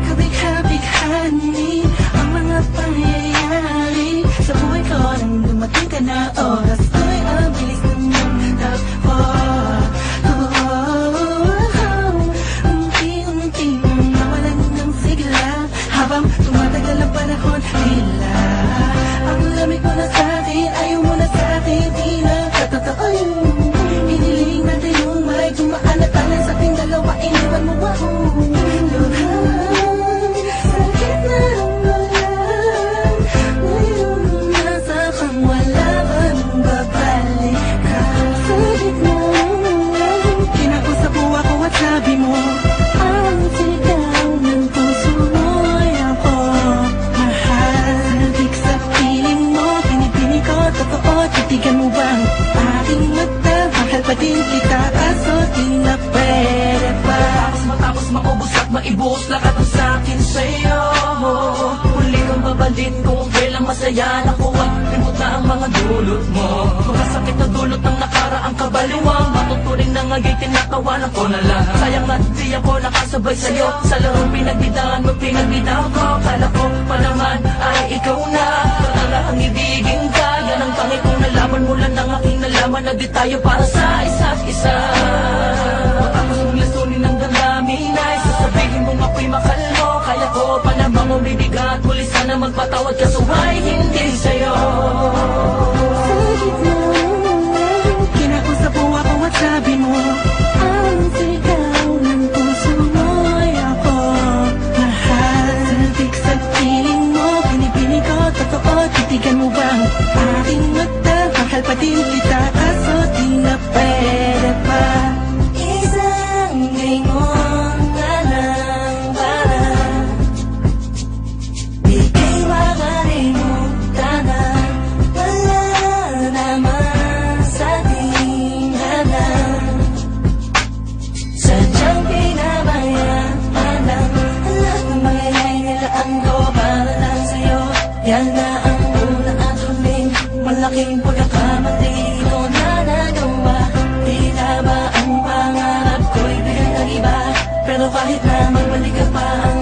Kabigha-bighani ang mga pangyayari sa buhay ko nang dumating ka na. Oras ko'y ang bilis ng takbo. Unti-unti nang nawalan ng sigla habang tumatagal ang panahon. Tila ang lamig mo na sa'kin, ayaw mo na sa'kin, di na katotoo yun. Hiniling natin yung may dumaan at talan sa ating dalawa, iniwan mo ako. Sakit na ang ulan, ngayon nasa kang wala ka nang babalik ka. Sa gitna kinakusap mo ako at sabi mo, ang sigaw ng puso mo'y ako mahal. Sabik sa piling mo, pinipini ko, totoo, titigan mo bang aking mata? Mahal pa din kita, kaso di na pwede pa. Matapos maubos at maibuhos lahat ng sa'kin sa'yo. Huli kang babalik kung kailang masaya. Nakuha, limot na ang mga dulot mo. Mga sakit na dulot ng nakaraang kabaliwang. Matuturing na nga'y tinatawanan ko na lang. Sayang at di ako nakasabay sa'yo. Sa larong pinagbidahan mo, pinagbidahan ko. Kala ko pa naman ay ikaw na. Patala ang ibigin ka. Yan ang tangi kong nalaman mula ng aking nalaman na di tayo para sa isa't isa. Matapos mong lasunin ng damdamin ay sasabihin mong ako'y mahal mo. Kaya ko pa namang umibigat. Huli sana magpatawad kaso ay hindi sa'yo. Sa gitna kinakusap mo ako at sabi mo, ang sigaw ng puso mo'y ako mahal. Sabik sa piling mo, pinipini ko, totoo, titigan mo bang aking mata? Mahal pa din kita, kaso di na pwede pa. Isang lingon na lang para di kay makalimutan na wala naman sa tinghanan. Sadyang pinabayaan lang lahat ng mangyayari nilaan ko para lang sa'yo. Yan na ang una at huling malaking pagkakamali ko na nagawa. Tila ba ang pangarap ko'y bigay ng iba? Pero kahit na magbalik ka pa, ang